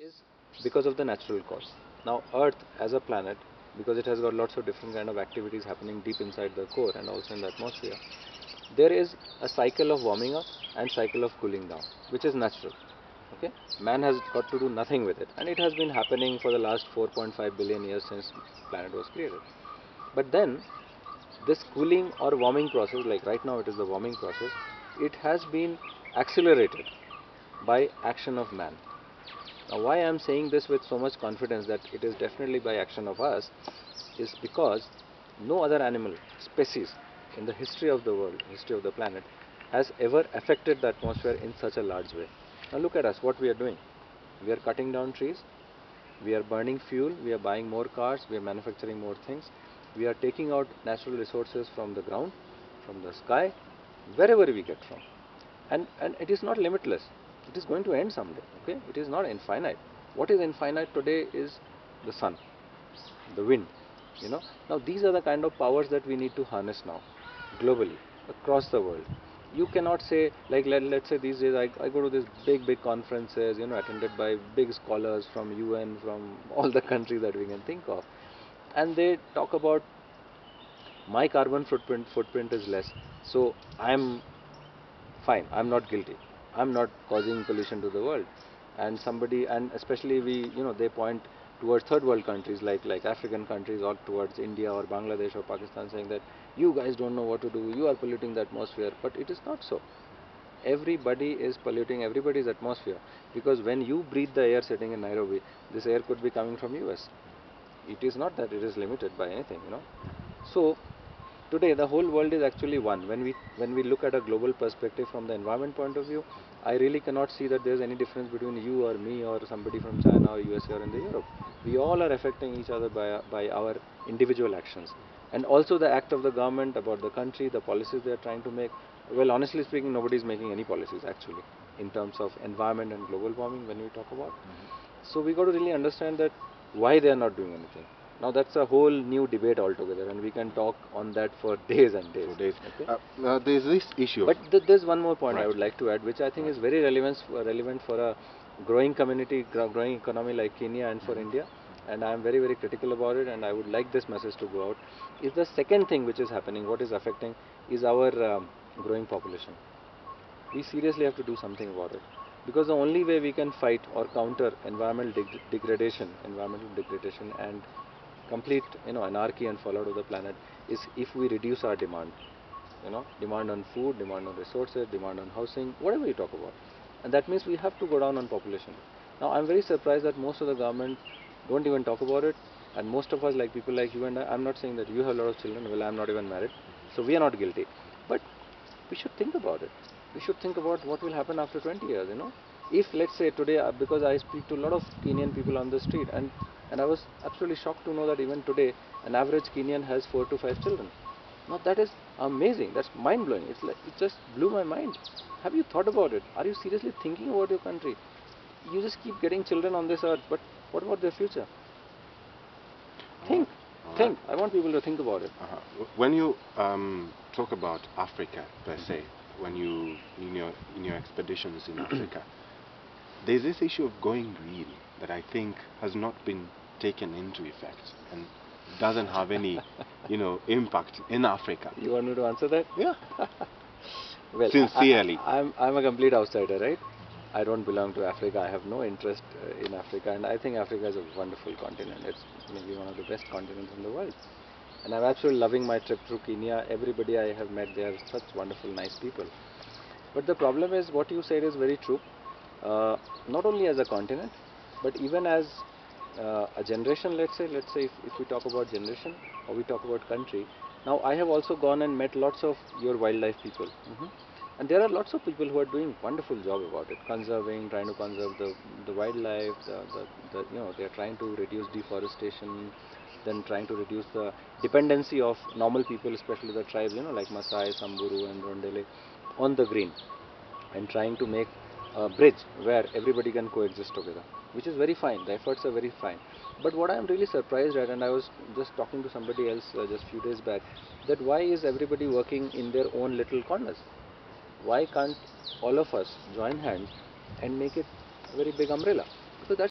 is because of the natural cause. Now, Earth as a planet, because it has got lots of different kind of activities happening deep inside the core and also in the atmosphere, there is a cycle of warming up and cycle of cooling down, which is natural. Okay, man has got to do nothing with it, and it has been happening for the last 4.5 billion years since planet was created. But then this cooling or warming process, like right now it is the warming process, it has been accelerated by action of man. Now, why I am saying this with so much confidence that it is definitely by action of us is because no other animal species in the history of the world, history of the planet, has ever affected the atmosphere in such a large way. Now look at us, what we are doing. We are cutting down trees, we are burning fuel, we are buying more cars, we are manufacturing more things, we are taking out natural resources from the ground, from the sky, wherever we get from. And it is not limitless. It is going to end someday. Okay, it is not infinite. What is infinite today is the sun, the wind. Now these are the kind of powers that we need to harness now, globally, across the world. You cannot say, like, let's say these days I go to these big conferences, attended by big scholars from UN, from all the countries that we can think of, and they talk about my carbon footprint is less, so I'm fine, I'm not guilty, I'm not causing pollution to the world. And somebody, and especially they point towards third world countries like African countries, or towards India or Bangladesh or Pakistan, saying that you guys don't know what to do, you are polluting the atmosphere. But it is not so. Everybody is polluting everybody's atmosphere, because when you breathe the air sitting in Nairobi, this air could be coming from US. It is not that it is limited by anything. So today the whole world is actually one. When we look at a global perspective from the environment point of view, I really cannot see that there is any difference between you or me or somebody from China or USA or in the Europe. We all are affecting each other by our individual actions, and also the act of the government about the country, the policies they are trying to make. Well, honestly speaking, nobody is making any policies actually in terms of environment and global warming when we talk about. So we got to really understand that why they are not doing anything. Now that's a whole new debate altogether, and we can talk on that for days and days. For days. Okay? There's this issue. But there's one more point I Right. would like to add, which I think is very relevant for a growing community, growing economy like Kenya and for India. And I am very critical about it, and I would like this message to go out. Is the second thing which is happening, what is affecting, is our growing population. We seriously have to do something about it, because the only way we can fight or counter environmental degradation and complete anarchy and fallout of the planet is if we reduce our demand. Demand on food, demand on resources, demand on housing, whatever you talk about. And that means we have to go down on population. Now I'm very surprised that most of the government don't even talk about it, and most of us, like people like you and I'm not saying that you have a lot of children, well, I'm not even married, so we are not guilty, but we should think about it. We should think about what will happen after 20 years. If let's say today, because I speak to a lot of Kenyan people on the street, and I was absolutely shocked to know that even today an average Kenyan has 4 to 5 children. Now that is amazing, that's mind blowing. It's like, it just blew my mind. Have you thought about it? Are you seriously thinking about your country? You just keep getting children on this earth, but what about their future? Think. Think. I want people to think about it. When you talk about Africa per se, when you in your expeditions in Africa, there's this issue of going green that I think has not been taken into effect and doesn't have any impact in Africa. You want me to answer that? Yeah. Well, Sincerely. I'm a complete outsider, right? I don't belong to Africa. I have no interest in Africa, and I think Africa is a wonderful continent. It's maybe one of the best continents in the world. And I'm absolutely loving my trip through Kenya. Everybody I have met, they are such wonderful, nice people. But the problem is, what you said is very true. Not only as a continent, but even as a generation. Let's say if we talk about generation or we talk about country. Now I have also gone and met lots of your wildlife people. And there are lots of people who are doing wonderful job about it, conserving, trying to conserve the wildlife, they are trying to reduce deforestation, then trying to reduce the dependency of normal people, especially the tribes, like Masai, Samburu and Rondele, on the green, and trying to make a bridge where everybody can coexist together, which is very fine. The efforts are very fine. But what I am really surprised at, and I was just talking to somebody else just few days back, that why is everybody working in their own little corners? Why can't all of us join hands and make it a very big umbrella? Because that's